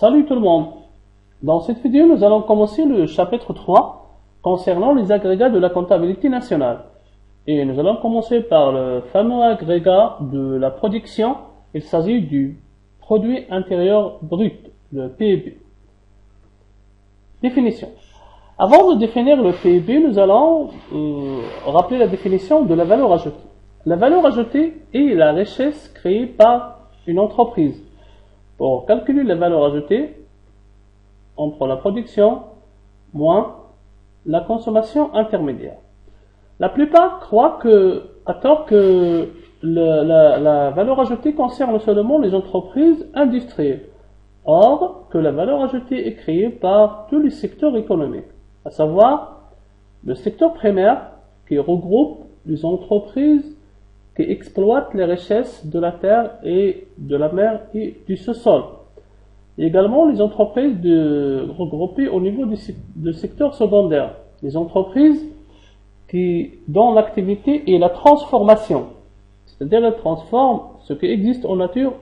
Salut tout le monde. Dans cette vidéo, nous allons commencer le chapitre 3 concernant les agrégats de la comptabilité nationale. Et nous allons commencer par le fameux agrégat de la production. Il s'agit du produit intérieur brut, le PIB. Définition. Avant de définir le PIB, nous allons rappeler la définition de la valeur ajoutée. La valeur ajoutée est la richesse créée par une entreprise. Pour calculer la valeur ajoutée, on prend la production moins la consommation intermédiaire. La plupart croient à tort que la valeur ajoutée concerne seulement les entreprises industrielles. Or, que la valeur ajoutée est créée par tous les secteurs économiques, à savoir le secteur primaire qui regroupe les entreprises qui exploitent les richesses de la terre et de la mer et du sous-sol. Et également les entreprises regroupées au niveau du secteur secondaire, les entreprises dont l'activité est la transformation, c'est-à-dire elles transforment ce qui existe en nature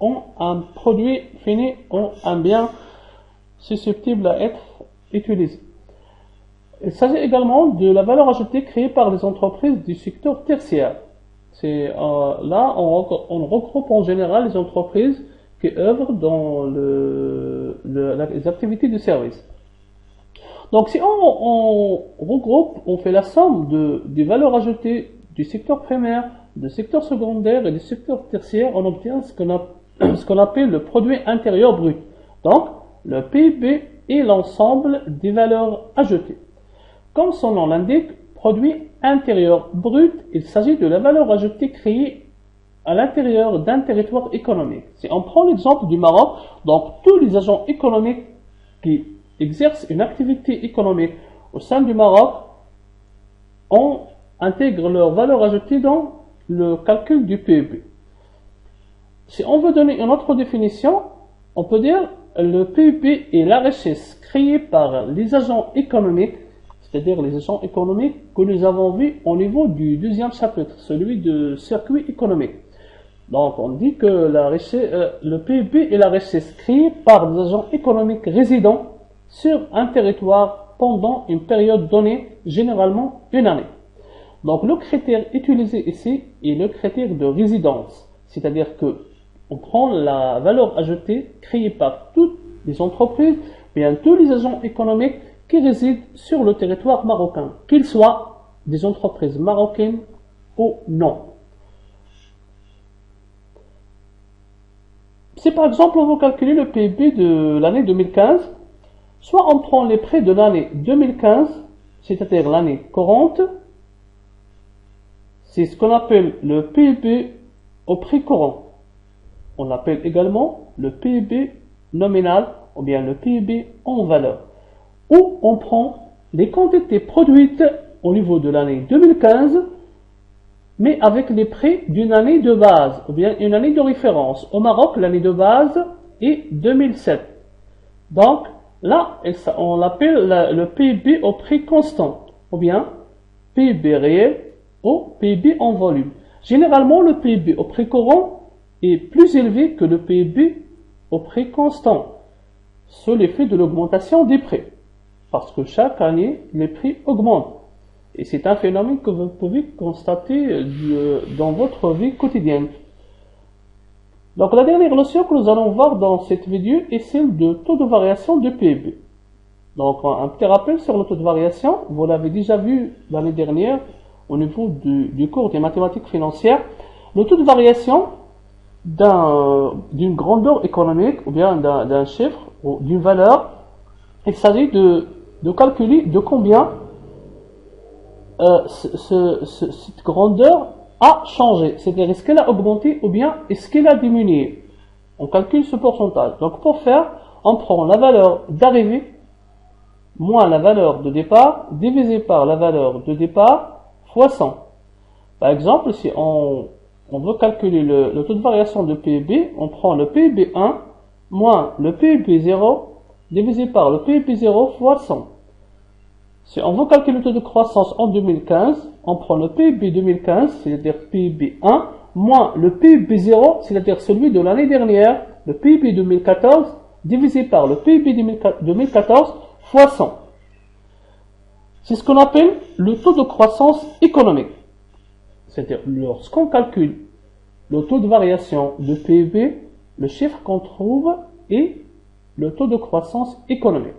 en un produit fini, en un bien susceptible à être utilisé. Il s'agit également de la valeur ajoutée créée par les entreprises du secteur tertiaire. Là, on regroupe en général les entreprises qui œuvrent dans les activités de service. Donc, si on regroupe, on fait la somme des valeurs ajoutées du secteur primaire, du secteur secondaire et du secteur tertiaire, on obtient ce qu'on appelle le produit intérieur brut. Donc, le PIB est l'ensemble des valeurs ajoutées. Comme son nom l'indique, produit intérieur brut, il s'agit de la valeur ajoutée créée à l'intérieur d'un territoire économique. Si on prend l'exemple du Maroc, donc tous les agents économiques qui exercent une activité économique au sein du Maroc intègrent leur valeur ajoutée dans le calcul du PIB. Si on veut donner une autre définition, on peut dire le PIB est la richesse créée par les agents économiques, c'est-à-dire les agents économiques que nous avons vus au niveau du deuxième chapitre, celui de circuit économique. Donc, on dit que le PIB est la richesse créée par des agents économiques résidents sur un territoire pendant une période donnée, généralement une année. Donc, le critère utilisé ici est le critère de résidence, c'est-à-dire que on prend la valeur ajoutée créée par toutes les entreprises, bien tous les agents économiques qui résident sur le territoire marocain, qu'ils soient des entreprises marocaines ou non. Si par exemple on veut calculer le PIB de l'année 2015, soit on prend les prix de l'année 2015, c'est-à-dire l'année courante, c'est ce qu'on appelle le PIB au prix courant. On l'appelle également le PIB nominal ou bien le PIB en valeur. Ou on prend les quantités produites au niveau de l'année 2015, mais avec les prix d'une année de base, ou bien une année de référence. Au Maroc, l'année de base est 2007. Donc, là, on l'appelle le PIB au prix constant, ou bien PIB réel ou PIB en volume. Généralement, le PIB au prix courant est plus élevé que le PIB au prix constant, sous l'effet de l'augmentation des prix. Parce que chaque année, les prix augmentent. Et c'est un phénomène que vous pouvez constater dans votre vie quotidienne. Donc la dernière notion que nous allons voir dans cette vidéo est celle de taux de variation du PIB. Donc un petit rappel sur le taux de variation, vous l'avez déjà vu l'année dernière au niveau du cours des mathématiques financières. Le taux de variation d'une grandeur économique ou bien d'un chiffre ou d'une valeur, il s'agit de calculer de combien cette grandeur a changé. C'est-à-dire, est-ce qu'elle a augmenté ou bien est-ce qu'elle a diminué. On calcule ce pourcentage. Donc, pour faire, on prend la valeur d'arrivée moins la valeur de départ divisé par la valeur de départ fois 100. Par exemple, si on veut calculer le taux de variation de PIB, on prend le PIB 1 moins le PIB 0 divisé par le PIB 0 fois 100. Si on veut calculer le taux de croissance en 2015, on prend le PIB 2015, c'est-à-dire PIB 1, moins le PIB 0, c'est-à-dire celui de l'année dernière, le PIB 2014, divisé par le PIB 2014 fois 100. C'est ce qu'on appelle le taux de croissance économique. C'est-à-dire, lorsqu'on calcule le taux de variation de PIB, le chiffre qu'on trouve est le taux de croissance économique.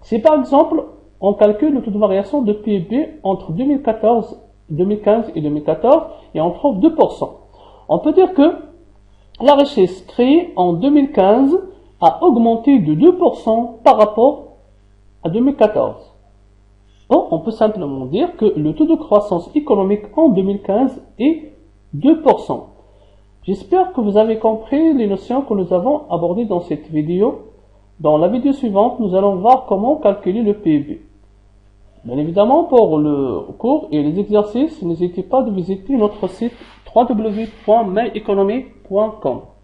Si par exemple, on calcule le taux de variation de PIB entre 2015 et 2014 et on trouve 2%, on peut dire que la richesse créée en 2015 a augmenté de 2% par rapport à 2014. Or, on peut simplement dire que le taux de croissance économique en 2015 est 2%. J'espère que vous avez compris les notions que nous avons abordées dans cette vidéo. Dans la vidéo suivante, nous allons voir comment calculer le PIB. Bien évidemment, pour le cours et les exercices, n'hésitez pas de visiter notre site www.myeconomy.com.